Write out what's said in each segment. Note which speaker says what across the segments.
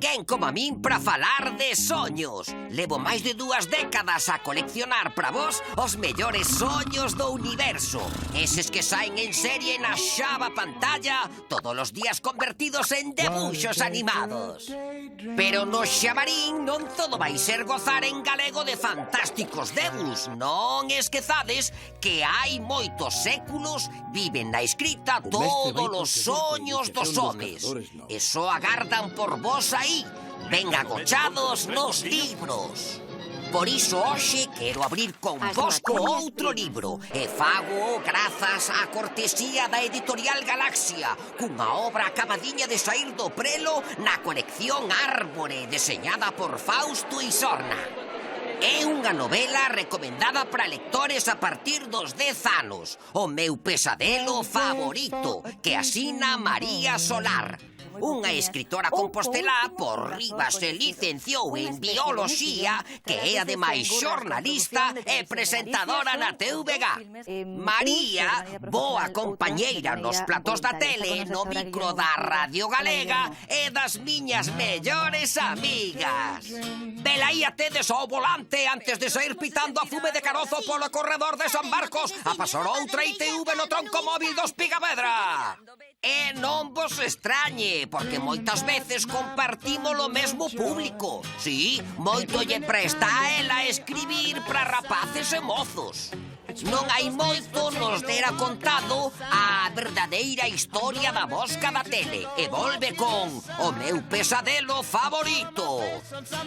Speaker 1: ninguén como a min para falar de soños. Levo máis de 2 décadas a coleccionar para vos os mellores soños do universo. Eses que saen en serie na xava pantalla, todos os días convertidos en debuxos animados. Pero no Xamarín non todo vai ser gozar en galego de fantásticos debus. Non esquezades que hai moitos séculos viven na escrita todos os soños dos homes. E só agardan por vos aí, ben agochados nos libros. Por iso hoxe quero abrir convosco outro libro e fago grazas á cortesía da editorial Galaxia, cunha obra acabadiña de saír do prelo na colección Árbore, deseñada por Fausto Isorna. É unha novela recomendada para lectores a partir dos 10 anos. O meu pesadelo favorito, que asina María Solar. Unha escritora compostelá por riba se licenciou en bioloxía, que é ademais xornalista e presentadora na TVG. María, boa compañeira nos platos da tele, no micro da Radio Galega e das miñas mellores amigas. Velaí a tedes ao volante antes de sair pitando a fume de carozo polo corredor de San Marcos a pasar outra ITV no tronco móvil dos Picavedra. E non vos extrañe, porque moitas veces compartimos o mesmo público. Sí, moito lle presta a ela escribir para rapaces e mozos. Non hai moito nos dera contado a verdadeira historia da mosca da tele e volve con o meu pesadelo favorito.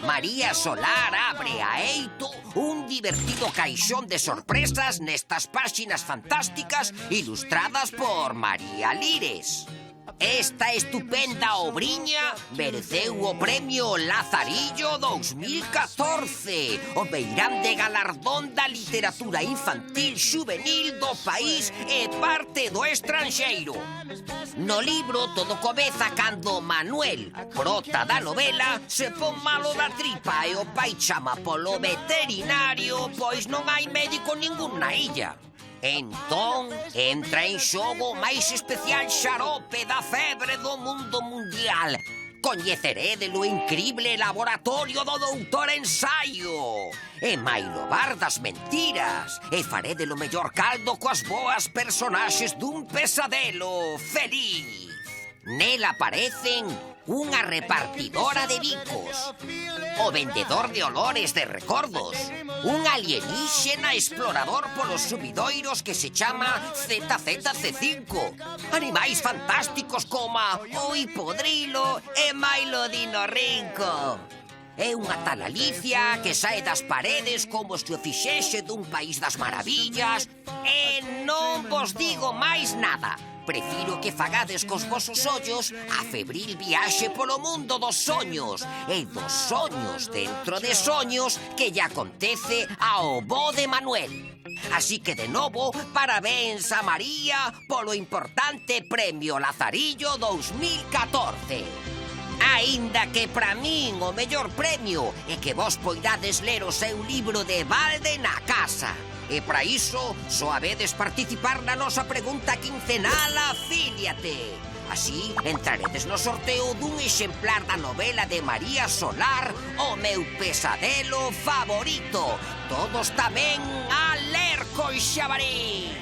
Speaker 1: María Solar abre a eito un divertido caixón de sorpresas nestas páxinas fantásticas ilustradas por María Lires. Esta estupenda obriña mereceu o premio Lazarillo 2014, o meirande galardón da literatura infantil xuvenil do país e parte do estranxeiro. No libro todo comeza cando Manuel, prota da novela, se pon malo da tripa e o pai chama polo veterinario, pois non hai médico ningún na illa. Entón, entra en xogo o máis especial xarope da febre do mundo mundial. Coñecerede lo incrible laboratorio do doutor Ensaio. E mailobar das mentiras. E farede lo mellor caldo coas boas personaxes dun pesadelo feliz. Nela aparecen unha repartidora de bicos, o vendedor de olores de recordos, un alienígena explorador polos subidoiros que se chama ZZC5, animais fantásticos como o hipodrilo e Milo Dinorrinco. É unha tal Alicia que sae das paredes como se o fixese dun país das maravillas. E non vos digo máis nada. Prefiro que fagades cos vosos ollos a febril viaxe polo mundo dos soños e dos soños dentro de soños que lle acontece ao bo de Manuel. Así que, de novo, parabéns a María polo importante premio Lazarillo 2014. Aínda que para min o mellor premio é que vos poidades ler o seu libro de balde na casa. E para iso, só habedes participar na nosa pregunta quincenal Afíliate. Así, entraredes no sorteo dun exemplar da novela de María Solar, O meu pesadelo favorito. Todos tamén a ler con Xamarín.